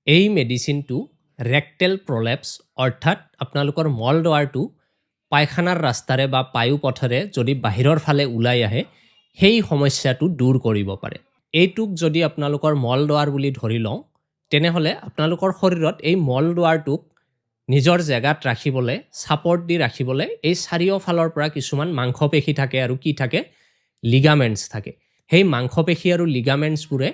এই মেডিচিনটো ৰেক্টেল প্ৰলেপছ অৰ্থাৎ আপোনালোকৰ মলদ্বাৰটো পায়খানাৰ ৰাস্তাৰে বা পায়ু পথেৰে যদি বাহিৰৰ ফালে ওলাই আহে সেই সমস্যাটো দূৰ কৰিব পাৰে। এইটোক যদি আপোনালোকৰ মলদ্বাৰ বুলি ধৰি লওঁ তেনেহ'লে আপোনালোকৰ শৰীৰত এই মলদ্বাৰটোক নিজৰ জেগাত ৰাখিবলৈ ছাপৰ্ট দি ৰাখিবলৈ এই চাৰিওফালৰ পৰা কিছুমান মাংসপেশী থাকে আৰু কি থাকে লিগামেণ্টছ থাকে। সেই মাংসপেশী আৰু লিগামেণ্টছবোৰে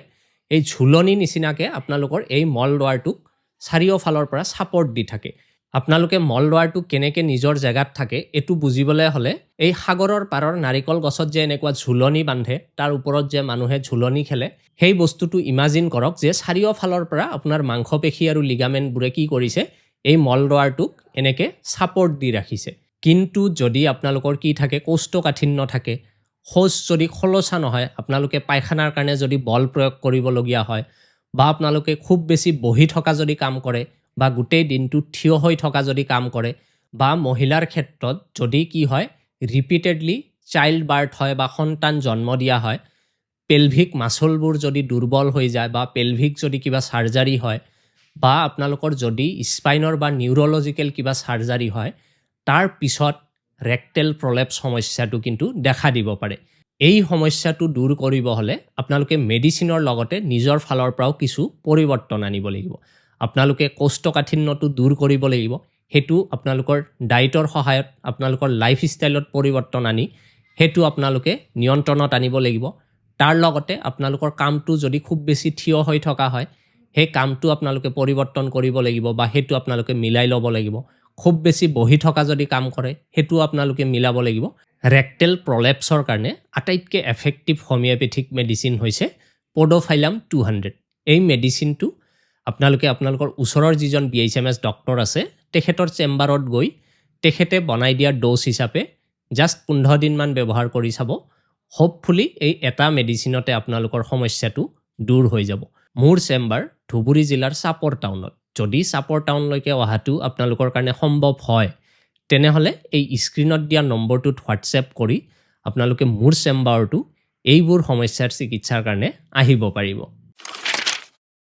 এই ঝুলনি নিচিনাকৈ আপোনালোকৰ এই মলদ্বাৰটোক চাৰিওফালৰ পৰা ছাপৰ্ট দি থাকে। আপোনালোকে মলদ্বাৰটো কেনেকৈ নিজৰ জেগাত থাকে এইটো বুজিবলৈ হ'লে এই সাগৰৰ পাৰৰ নাৰিকল গছত যে এনেকুৱা ঝুলনি বান্ধে তাৰ ওপৰত যে মানুহে ঝুলনি খেলে সেই বস্তুটো ইমাজিন কৰক যে চাৰিওফালৰ পৰা আপোনাৰ মাংসপেশী আৰু লিগামেণ্টবোৰে কি কৰিছে এই মলদ্বাৰটোক এনেকৈ ছাপৰ্ট দি ৰাখিছে। কিন্তু যদি আপোনালোকৰ কি থাকে কৌষ্ঠকাঠিন্য থাকে, শৌচ যদি খলচা নহয়, আপোনালোকে পায়খানাৰ কাৰণে যদি বল প্ৰয়োগ কৰিবলগীয়া হয় বা আপোনালোকে খুব বেছি বহি থকা যদি কাম কৰে বা গোটেই দিনটো থিয় হৈ থকা যদি কাম কৰে বা মহিলাৰ ক্ষেত্ৰত যদি কি হয় ৰিপিটেডলি চাইল্ড বাৰ্থ হয় বা সন্তান জন্ম দিয়া হয়, পেলভিক মাচলবোৰ যদি দুৰ্বল হৈ যায় বা পেলভিক যদি কিবা চাৰ্জাৰী হয় বা আপোনালোকৰ যদি স্পাইনৰ বা নিউৰলজিকেল কিবা চাৰ্জাৰী হয় তাৰ পিছত ৰেক্টেল প্ৰলেপছ সমস্যাটো কিন্তু দেখা দিব পাৰে। এই সমস্যাটো দূৰ কৰিব হ'লে আপোনালোকে মেডিচিনৰ লগতে নিজৰ ফালৰ পৰাও কিছু পৰিৱৰ্তন আনিব লাগিব। আপোনালোকে কৌষ্ঠকাঠিন্যটো দূৰ কৰিব লাগিব। সেইটো আপোনালোকৰ ডায়েটৰ সহায়ত আপোনালোকৰ লাইফষ্টাইলত পৰিৱৰ্তন আনি সেইটো আপোনালোকে নিয়ন্ত্ৰণত আনিব লাগিব। তাৰ লগতে আপোনালোকৰ কামটো যদি খুব বেছি থিয় হৈ থকা হয় সেই কামটো আপোনালোকে পৰিৱৰ্তন কৰিব লাগিব বা সেইটো আপোনালোকে মিলাই ল'ব লাগিব। খুব বেছি বহি থকা যদি কাম কৰে সেইটো আপোনালোকে মিলাব লাগিব। ৰেক্টেল প্ৰলেপছৰ কাৰণে আটাইতকৈ এফেক্টিভ হোমিঅ'পেথিক মেডিচিন হৈছে পড'ফাইলাম 200। এই মেডিচিনটো আপোনালোকে আপোনালোকৰ ওচৰৰ যিজন BHMS ডক্টৰ আছে তেখেতৰ চেম্বাৰত গৈ তেখেতে বনাই দিয়া ড'জ হিচাপে জাষ্ট 15 দিনমান ব্যৱহাৰ কৰি চাব। হোপফুলি এই এটা মেডিচিনতে আপোনালোকৰ সমস্যাটো দূৰ হৈ যাব। মোৰ চেম্বাৰ ধুবুৰী জিলাৰ চাপৰ টাউনত। যদি চাপৰ টাউনলৈকে অহাটো আপোনালোকৰ কাৰণে সম্ভৱ হয় তেনেহ'লে এই স্ক্ৰীনত দিয়া নম্বৰটোত হোৱাটছএপ কৰি আপোনালোকে মোৰ চেম্বাৰটো এইবোৰ সমস্যাৰ চিকিৎসাৰ কাৰণে আহিব পাৰিব।